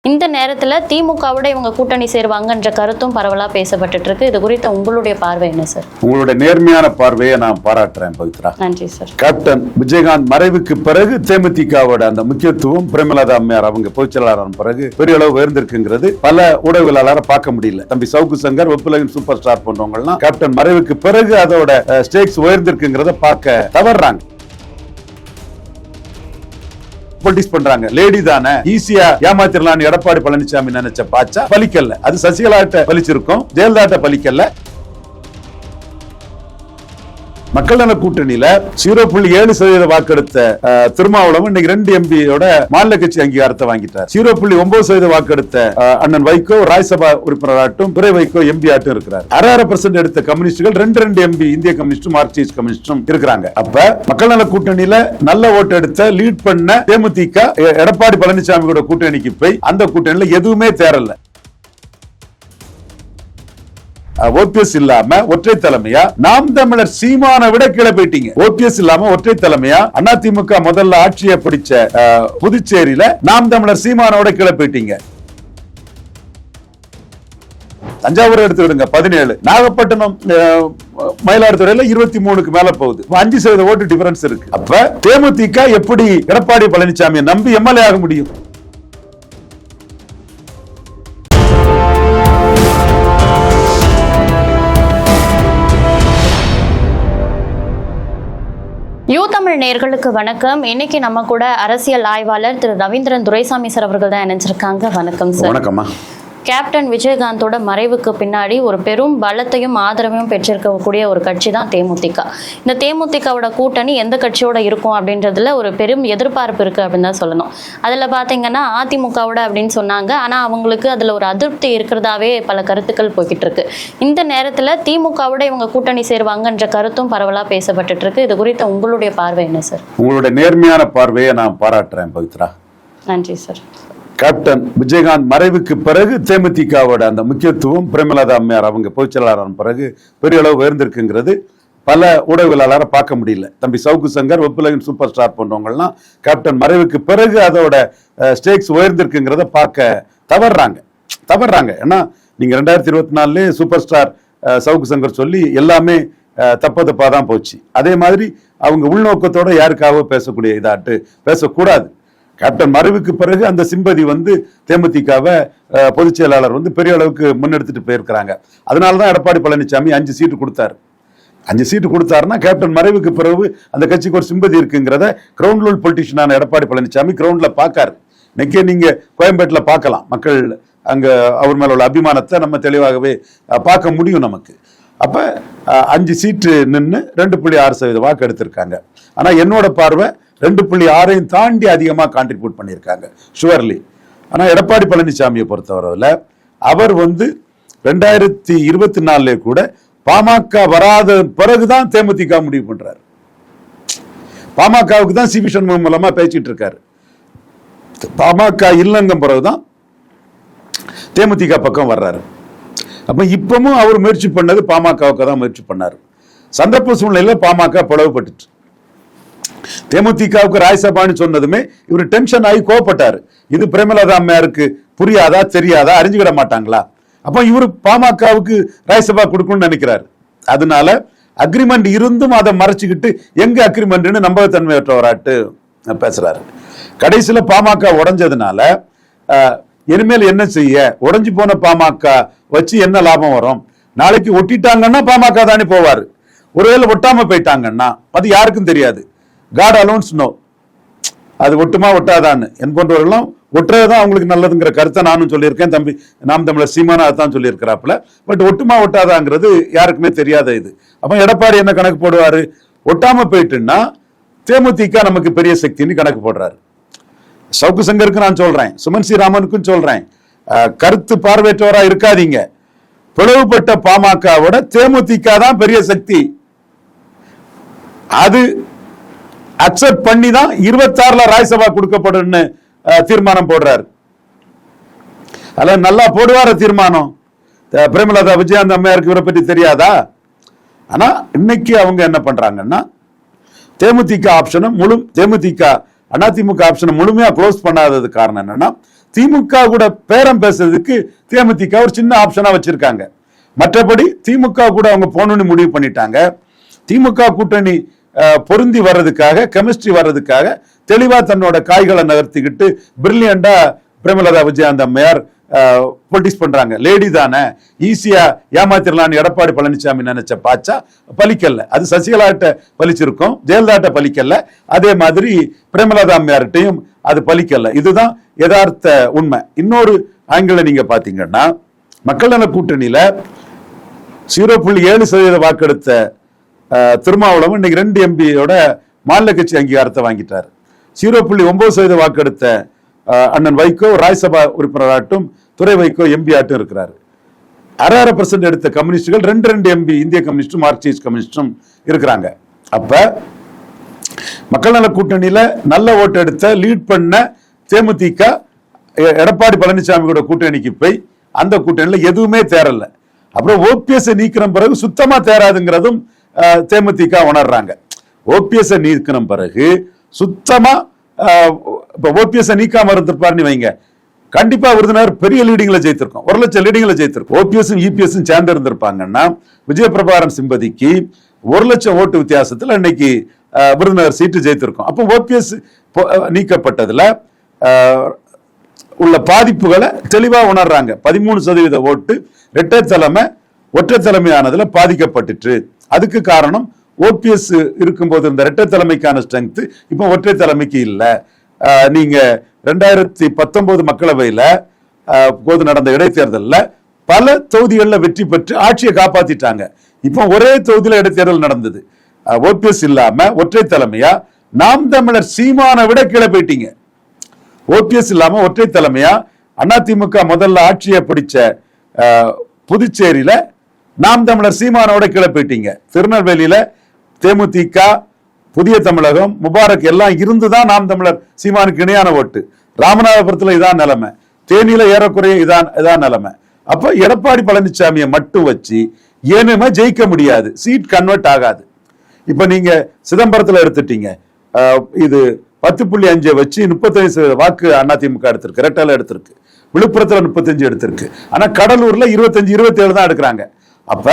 இந்த நேரத்தில் திமுகவோட இவங்க கூட்டணி சேருவாங்கன்ற கருத்தும் பரவலாக பேசப்பட்டு இருக்கு. இது குறித்த உங்களுடைய பார்வை என்ன சார்? உங்களுடைய நேர்மையான பார்வையை நான் பாராட்டுறேன் பவித்ரா. நன்றி சார். கேப்டன் விஜயகாந்த் மறைவுக்கு பிறகு தேமுதிகவோட அந்த முக்கியத்துவம் பிரேமலதா அம்மையார் அவங்க பொதுச்செயலாளர் பிறகு பெரிய அளவு உயர்ந்திருக்குங்கிறது பல ஊடகங்களால பார்க்க முடியல. தம்பி சவுக்கு சங்கர், வெப்புலகின் சூப்பர் ஸ்டார் போன்றவங்க எல்லாம் கேப்டன் மறைவுக்கு பிறகு அதோட ஸ்டேக்ஸ் உயர்ந்திருக்குங்கிறத பார்க்க தவறாங்க. பண்றாங்க லேடி தானே ஈஸியா ஏமாத்திரலாம் எடப்பாடி பழனிசாமி நினைச்ச பாச்சா பலிக்கல்ல. அது சசிகலாட்ட பலிச்சிருக்கும், ஜெயலலிதா பலிக்கல்ல. மக்கள் நல கூட்டணியில 0.7% வாக்கெடுத்த திருமாவளவன் இன்னைக்கு 2 எம்பியோட மாநில கட்சி அங்கீகாரத்தை வாங்கிட்டார். 0.9% வாக்கெடுத்த அண்ணன் வைகோ ராஜ்யசபா உறுப்பினராட்டும் துரை வைகோ எம்பி ஆட்டும் இருக்கிறார். 6% எடுத்த கம்யூனிஸ்டுகள் 2 எம்பி இந்திய கம்யூனிஸ்டும் மார்க்சிஸ்ட் கம்யூனிஸ்டும் இருக்கிறாங்க. அப்ப மக்கள் நல கூட்டணியில நல்ல ஓட்டு எடுத்த லீட் பண்ண தேமுதிக எடப்பாடி பழனிசாமியோட கூட்டணிக்கு போய் அந்த கூட்டணியில எதுவுமே தேரல. ஓபிஎஸ் இல்லாம ஒற்றை தலைமையா நாம் தமிழர் சீமானை விட கீழே போயிட்டீங்க. ஓபிஎஸ் இல்லாம ஒற்றை தலைமையா அதிமுக முதல்ல ஆட்சியை பிடிச்ச புதுச்சேரியில நாம் தமிழர் சீமானோட கீழே போயிட்டீங்க. தஞ்சாவூர் எடுத்துக்கிடுங்க 17, நாகப்பட்டினம் மயிலாடுதுறையில 23க்கு மேல போகுது. 5% ஓட்டு டிஃபரன்ஸ் இருக்கு. அப்ப தேமுதிக எப்படி எடப்பாடி பழனிசாமியை நம்பி எம்எல்ஏ ஆக முடியும்? யூ தமிழ் நேயர்களுக்கு வணக்கம். இன்னைக்கு நம்ம கூட அரசியல் ஆய்வாளர் திரு ரவீந்திரன் துரைசாமி சார் அவர்கள் தான் இணைஞ்சிருக்காங்க. வணக்கம் சார். வணக்கம்மா. கேப்டன் விஜயகாந்தோட மறைவுக்கு பின்னாடி ஒரு பெரும் பலத்தையும் ஆதரவையும் பெற்றிருக்கக்கூடிய ஒரு கட்சி தான் தேமுதிக. இந்த தேமுதிகவோட கூட்டணி எந்த கட்சியோட இருக்கும் அப்படின்றதுல ஒரு பெரும் எதிர்பார்ப்பு இருக்கு அப்படின்னு தான் சொல்லணும். அதில் பார்த்தீங்கன்னா அதிமுகவோட அப்படின்னு சொன்னாங்க. ஆனால் அவங்களுக்கு அதில் ஒரு அதிருப்தி இருக்கிறதாவே பல கருத்துக்கள் போய்கிட்டு இருக்கு. இந்த நேரத்தில் திமுகவோட இவங்க கூட்டணி சேருவாங்கன்ற கருத்தும் பரவலாக பேசப்பட்டு இருக்கு. இது குறித்த உங்களுடைய பார்வை என்ன சார்? உங்களுடைய நேர்மையான பார்வையை நான் பாராட்டுறேன் பவித்ரா. நன்றி சார். கேப்டன் விஜயகாந்த் மறைவுக்கு பிறகு தேமுதிகவோட அந்த முக்கியத்துவம் பிரேமலதா அம்மையார் அவங்க பொதுச்செயலாளர் பிறகு பெரிய அளவு உயர்ந்திருக்குங்கிறது பல ஊடகங்களால பார்க்க முடியல. தம்பி சவுக்கு சங்கர், வெப்புலகின் சூப்பர் ஸ்டார் போன்றவங்க எல்லாம் கேப்டன் மறைவுக்கு பிறகு அதோட ஸ்டேக்ஸ் உயர்ந்திருக்குங்கிறத பார்க்க தவறாங்க. ஏன்னா நீங்க 2024 சூப்பர் ஸ்டார் சவுக்கு சங்கர் சொல்லி எல்லாமே தப்பா தான் போச்சு. அதே மாதிரி அவங்க உள்நோக்கத்தோட யாருக்காக பேசக்கூடிய இதாட்டு பேசக்கூடாது. கேப்டன் மறைவுக்கு பிறகு அந்த சிம்பதி தேமுதிகவை பொதுச் செயலாளர் பெரிய அளவுக்கு முன்னெடுத்துட்டு போயிருக்கிறாங்க. அதனாலதான் எடப்பாடி பழனிசாமி 5 சீட்டு கொடுத்தாரு. 5 சீட்டு கொடுத்தாருன்னா கேப்டன் மறைவுக்கு பிறகு அந்த கட்சிக்கு ஒரு சிம்பதி இருக்குங்கிறத கிரவுண்ட் ரூல் பொலிட்டிஷியனான எடப்பாடி பழனிசாமி கிரவுண்ட்ல பார்க்காரு. இன்னைக்கே நீங்க கோயம்பேட்டில் பார்க்கலாம். மக்கள் அங்க அவர் மேல உள்ள அபிமானத்தை நம்ம தெளிவாகவே பார்க்க முடியும் நமக்கு. அப்ப 5 சீட்டு நின்று 2.6% வாக்கு எடுத்திருக்காங்க. ஆனா என்னோட பார்வை 2.6 தாண்டி அதிகமாக கான்ட்ரிபியூட் பண்ணியிருக்காங்க ஷுவர்லி. ஆனா எடப்பாடி பழனிசாமியை பொறுத்தவரையில் அவர் 2024 கூட பாமக வராத பிறகுதான் தேமுதிக முடிவு பண்றாரு. பாமகவுக்கு தான் சிவி சண்முகம் மூலமா பேசிட்டு இருக்காரு. பாமக இல்லங்கம் பிறகுதான் தேமுதிக பக்கம் வர்றாரு. அப்ப இப்பவும் அவர் முயற்சி பண்ணது பாமகவுக்கு தான் முயற்சி பண்ணாரு. சந்தர்ப்ப சூழ்நிலையில பாமக பிளவுபட்டு தேமுதிகவுக்கு ராஜ்யசபான்னு சொன்னதுமே இவர் டென்ஷன் ஆகி கோவப்பட்டாரு. இது பிரேமலதா அம்மையாருக்கு புரியாதா தெரியாதா அறிஞ்சுக்கிட மாட்டாங்களா? அப்ப இவரு பாமகவுக்கு ராஜ்யசபா கொடுக்கணும்னு நினைக்கிறாரு. அதனால அக்ரிமெண்ட் இருந்தும் அதை மறைச்சுக்கிட்டு எங்க அக்ரிமெண்ட்னு நம்பகத்தன்மையற்றவராட்டு பேசுறாரு. கடைசியில பாமக உடைஞ்சதுனால இனிமேல் என்ன செய்ய, உடைஞ்சு போன பாமக வச்சு என்ன லாபம் வரும்? நாளைக்கு ஒட்டிட்டாங்கன்னா பாமக தானே போவாரு. ஒருவேளை ஒட்டாம போயிட்டாங்கன்னா அது யாருக்கும் தெரியாது. காட் அலோன்ஸ் நோ, அது ஒட்டுமா ஒட்டாதான்னு. என் போன்றவர்களும் ஒட்டுறதுதான் அவங்களுக்கு நல்லதுங்கிற கருத்தை நானும் சொல்லியிருக்கேன். தம்பி நாம் தமிழர் சீமானா தான் சொல்லியிருக்கிறாப்புல. பட் ஒட்டுமா ஒட்டாதாங்கிறது யாருக்குமே தெரியாத இது. அப்ப எடப்பாடி என்ன கணக்கு போடுவாரு? ஒட்டாம போயிட்டுன்னா தேமுதிக நமக்கு பெரிய சக்தின்னு கணக்கு போடுறாரு. சவுக்கு சங்கருக்கு நான் சொல்றேன், சுமன் சி ராமனுக்கும் சொல்றேன், கருத்து பார்வையற்றவரா இருக்காதீங்க. பிளவுபட்ட பாமகவோட தேமுதிக தான் பெரிய சக்தி. அது அக்செப்ட் பண்ணி தான் 26ல ராஜ்யசபா கொடுக்கப்படும் தீர்மானம் போடுறாரு. அதுல நல்லா போடுவார தீர்மானம். பிரேமலதா விஜயகாந்த் அம்மையாருக்கு இவரை பற்றி தெரியாதா? ஆனா இன்னைக்கு அவங்க என்ன பண்றாங்கன்னா தேமுதிக ஆப்ஷனை அதிமுக ஆப்ஷனை முழுமையா க்ளோஸ் பண்ணாதது காரணம் என்னன்னா திமுக கூட பேரம் பேசுறதுக்கு தேமுதிக ஒரு சின்ன ஆப்ஷனா வச்சிருக்காங்க. மற்றபடி திமுக கூட அவங்க போகணும்னு முடிவு பண்ணிட்டாங்க. திமுக கூட்டணி பொருந்தி வர்றதுக்காக, கெமிஸ்ட்ரி வர்றதுக்காக தெளிவா தன்னோட காய்களை நகர்த்திக்கிட்டு பிரில்லியண்டா பிரேமலதா விஜயகாந்த் அம்மையார் பொலிட்டிக்ஸ் பண்றாங்க. லேடி தானே, ஈஸியா ஏமாத்திரலான்னு எடப்பாடி பழனிசாமி நினைச்ச பாச்சா பலிக்கல்ல. அது சசிகலாட்ட பலிச்சிருக்கும், ஜெயலலிதாட்ட பலிக்கல்ல. அதே மாதிரி பிரேமலதா அம்மையார்ட்டையும் அது பலிக்கல்ல. இதுதான் யதார்த்த உண்மை. இன்னொரு ஆங்கிள் நீங்க பாத்தீங்கன்னா, மக்கள் நல கூட்டணியில 0.7% வாக்கெடுத்த திருமாவளவன் இன்னைக்கு 2 எம்பியோட மாநில கட்சி அங்கீகாரத்தை வாங்கிட்டார். 0.9% வாக்கெடுத்த அண்ணன் வைகோ ராஜ்யசபா உறுப்பினராட்டும் துறை வைகோ எம்பி ஆட்டும் இருக்கிறார். 6% எடுத்த கம்யூனிஸ்டுகள் 2 எம்பி இந்திய கம்யூனிஸ்டும் மார்க்சிஸ்ட் கம்யூனிஸ்டும் இருக்கிறாங்க. அப்ப மக்கள் நல கூட்டணியில நல்ல ஓட்டு எடுத்த லீட் பண்ண தேமுதிக எடப்பாடி பழனிசாமி கூட கூட்டணிக்கு போய் அந்த கூட்டணியில எதுவுமே தேரல. அப்புறம் ஓபிஎஸ் நீக்கிற பிறகு சுத்தமா தேராதுங்கிறதும் தேமுதிக உணர்றாங்க. ஓபிஎஸ் நீக்கிற பிறகு சுத்தமா ஓபிஎஸ் நீக்காம இருந்திருப்பாருன்னு வைங்க, கண்டிப்பா விருதுநகர் பெரிய லீடிங்ல ஜெயித்திருக்கும், 1 லட்சம் லீடிங்ல ஜெயித்திருக்கும். ஓபிஎஸும் இபிஎஸும் சேர்ந்து இருந்திருப்பாங்கன்னா விஜயபிரபாரன் சிம்பதிக்கு 1 லட்சம் ஓட்டு வித்தியாசத்துல இன்னைக்கு விருதுநகர் சீட்டு ஜெயித்திருக்கும். அப்போ ஓபிஎஸ் நீக்கப்பட்டதுல உள்ள பாதிப்புகளை தெளிவா உணர்றாங்க. 13% ஓட்டு இரட்டை தலைமை ஒற்றை தலைமையானதுல பாதிக்கப்பட்டுச்சு. அதுக்கு காரணம் ஓபிஎஸ் இருக்கும்போது இருந்த இரட்டை தலைமைக்கான ஸ்ட்ரென்த் இப்ப ஒற்றை தலைமைக்கு இல்ல. நீங்க 2019 மக்களவையில போது நடந்த இடைத்தேர்தலில் பல தொகுதிகளில் வெற்றி பெற்று ஆட்சியை காப்பாத்திட்டாங்க. இப்போ ஒரே தொகுதியில இடைத்தேர்தல் நடந்தது. ஓபிஎஸ் இல்லாம ஒற்றை தலைமையா நாம் தமிழர் சீமானை விட கீழே போயிட்டீங்க. ஓபிஎஸ் இல்லாம ஒற்றை தலைமையா அதிமுக முதல்ல ஆட்சியை பிடிச்ச புதுச்சேரியில நாம் தமிழர் சீமானோட கீழே போயிட்டீங்க. திருநெல்வேலியில தேமுதிக, புதிய தமிழகம், முபாரக் எல்லாம் இருந்துதான் நாம் தமிழர் சீமானுக்கு இணையான ஓட்டு. ராமநாதபுரத்துல இதான் நிலைமை, தேனியில ஏறக்குறைய இதான் நிலைமை. அப்ப எடப்பாடி பழனிசாமியை மட்டும் வச்சு ஏனுமே ஜெயிக்க முடியாது, சீட் கன்வெர்ட் ஆகாது. இப்ப நீங்க சிதம்பரத்துல எடுத்துட்டீங்க, இது 10.5 வச்சு 35% வாக்கு அதிமுக எடுத்திருக்கு, ரெட்டல எடுத்திருக்கு. விழுப்புரத்துல 35 எடுத்திருக்கு. ஆனா கடலூர்ல 25-27 தான் எடுக்கிறாங்க. அப்ப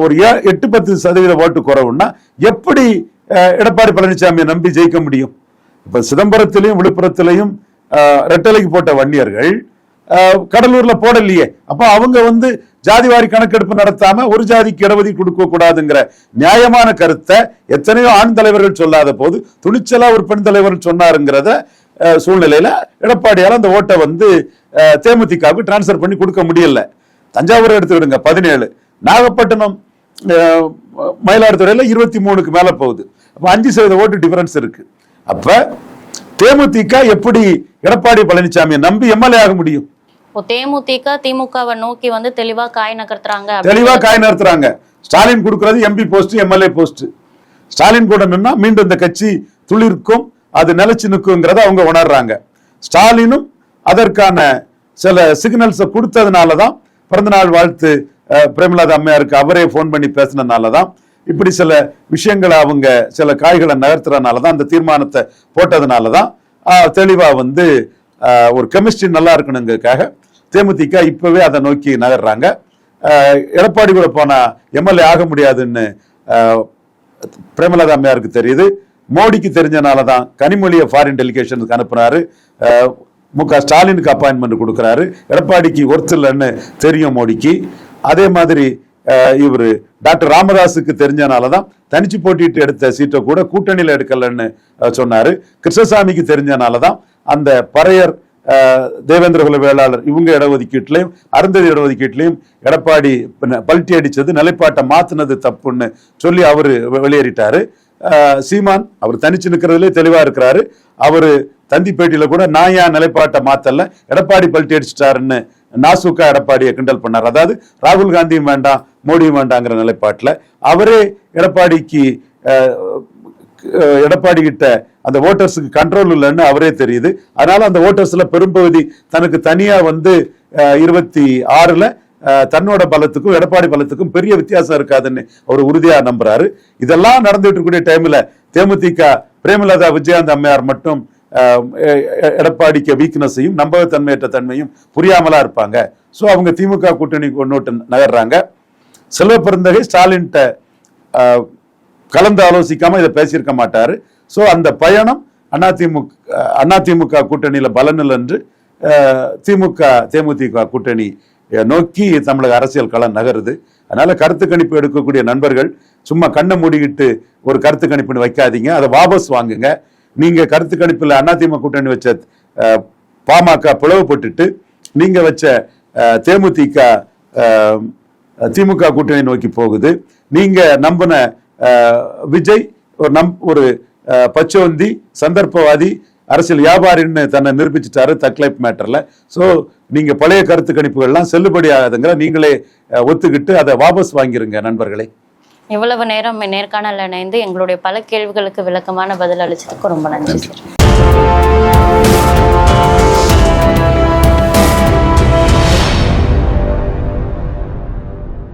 ஒரு 8-10% ஓட்டு குறைவுன்னா எப்படி எடப்பாடி பழனிசாமியை நம்பி ஜெயிக்க முடியும்? இப்ப சிதம்பரத்திலையும் விழுப்புரத்திலையும் ரெட்டலைக்கு போட்ட வன்னியர்கள் கடலூர்ல போடலையே. அப்ப அவங்க ஜாதிவாரி கணக்கெடுப்பு நடத்தாம ஒரு ஜாதிக்கு இடஒதுக்கீடு கொடுக்க கூடாதுங்கிற நியாயமான கருத்தை எத்தனையோ ஆண் தலைவர்கள் சொல்லாத போது துணிச்சலா ஒரு பெண் தலைவர் சொன்னாருங்கிறத சூழ்நிலையில எடப்பாடியால அந்த ஓட்டை தேமுதிகவுக்கு டிரான்ஸ்பர் பண்ணி கொடுக்க முடியல. தஞ்சாவூர் எடுத்துக்கிடுங்க 17, நாகப்பட்டினம் மயிலாடுதுறையில 23க்கு மேல போகுது. அப்ப 5% ஓட்டு டிஃபரன்ஸ் இருக்கு. அப்ப தேமுதிக எப்படி எடப்பாடி பழனிசாமியை நம்பி எம்எல்ஏ ஆக முடியும்? தேமுதிக திமுகவை நோக்கி தெளிவா காய் நகர்த்துறாங்க. ஸ்டாலின் கொடுக்கிறது MP post, MLA post. Stalin கூட நின்னா மீண்டும் இந்த கட்சி துளிர்க்கும், அது நிலைச்சு நிற்குங்கிறத அவங்க உணர்றாங்க. ஸ்டாலினும் அதற்கான சில சிக்னல்ஸை கொடுத்ததுனாலதான் பிறந்தநாள் வாழ்த்து பிரேமலதா அம்மையாருக்கு அவரே போன் பண்ணி பேசினதுனாலதான் இப்படி சில விஷயங்களை அவங்க சில காய்களை நகர்த்துறதுனாலதான் அந்த தீர்மானத்தை போட்டதுனாலதான் தெளிவா ஒரு கெமிஸ்ட்ரி நல்லா இருக்கணுங்கிறதுக்காக தேமுதிக இப்பவே அதை நோக்கி நகர்றாங்க. எடப்பாடி கூட போனா எம்எல்ஏ ஆக முடியாதுன்னு பிரேமலதா அம்மையாருக்கு தெரியுது. மோடிக்கு தெரிஞ்சனாலதான் கனிமொழியை ஃபாரின் டெலிகேஷனுக்கு அனுப்புறாரு, முக ஸ்டாலினுக்கு அப்பாயின்மெண்ட் கொடுக்கிறாரு. எடப்பாடிக்கு ஒருத்தர்லன்னு தெரியும் மோடிக்கு. அதே மாதிரி இவரு டாக்டர் ராமதாஸுக்கு தெரிஞ்சனாலதான் தனிச்சு போட்டிட்டு எடுத்த சீட்டை கூட கூட்டணியில எடுக்கலன்னு சொன்னாரு. கிருஷ்ணசாமிக்கு தெரிஞ்சனாலதான் அந்த பறையர் தேவேந்திர குல வேளாளர் இவங்க இடஒதுக்கீட்டுலையும் அருந்ததி இடஒதுக்கீட்டுலையும் எடப்பாடி பல்ட்டி அடிச்சது நிலைப்பாட்டை மாத்தினது தப்புன்னு சொல்லி அவரு வெளியேறிட்டாரு. சீமான் அவர் தனிச்சு நிற்கிறதுலே தெளிவா இருக்கிறாரு. அவரு தந்தி பேட்டியில கூட நான் ஏன் நிலைப்பாட்டை மாத்தல, எடப்பாடி பல்ட்டி அடிச்சிட்டாருன்னு நாசுக்கா எடப்பாடியை கிண்டல் பண்ணார். அதாவது ராகுல் காந்தியும் வேண்டாம் மோடியும் வேண்டாங்கிற நிலைப்பாட்டில் அவரே எடப்பாடி கிட்ட அந்த ஓட்டர்ஸுக்கு கண்ட்ரோல் இல்லைன்னு அவரே தெரியுது. அதனால அந்த ஓட்டர்ஸ்ல பெரும்பகுதி தனக்கு தனியா 26ல தன்னோட பலத்துக்கும் எடப்பாடி பலத்துக்கும் பெரிய வித்தியாசம் இருக்காதுன்னு அவர் உறுதியா நம்புறாரு. இதெல்லாம் நடந்துட்டு இருக்கக்கூடிய டைம்ல தேமுதிக பிரேமலதா விஜயகாந்த் அம்மையார் மட்டும் எடப்பாடிக்கு வீக்னஸையும் நம்பகத்தன்மையற்ற தன்மையும் புரியாமலா இருப்பாங்க. ஸோ அவங்க திமுக கூட்டணி கொண்டு நகர்றாங்க. செல்வ பெருந்தகை ஸ்டாலின்கிட்ட கலந்து ஆலோசிக்காம இதை பேசியிருக்க மாட்டாரு. ஸோ அந்த பயணம் அதிமுக கூட்டணியில பலனில் என்று தேமுதிக கூட்டணி நோக்கி தமிழக அரசியல் களம் நகருது. அதனால கருத்து கணிப்பு எடுக்கக்கூடிய நண்பர்கள் சும்மா கண்ணை மூடிக்கிட்டு ஒரு கருத்து கணிப்புன்னு வைக்காதீங்க, அதை வாபஸ் வாங்குங்க. நீங்க கருத்து கணிப்புல அதிமுக கூட்டணி வச்ச பாமக பிளவுபட்டுட்டு நீங்க வச்ச திமுக கூட்டணி நோக்கி போகுது. நீங்க நம்பின விஜய் ஒரு பச்சோந்தி சந்தர்ப்பவாதி அரசியல் வியாபாரின்னு தன்னை நிரூபிச்சுட்டாரு தக்லைப் மேட்டர்ல. ஸோ நீங்க பழைய கருத்து கணிப்புகள்லாம் செல்லுபடி ஆகாதுங்கிற நீங்களே ஒத்துக்கிட்டு அதை வாபஸ் வாங்கிருங்க நண்பர்களே. இவ்வளவு நேரம் நேர்காணல் இணைந்து எங்களுடைய பல கேள்விகளுக்கு விளக்கமான பதில் அளிச்சதுக்கு ரொம்ப நன்றி.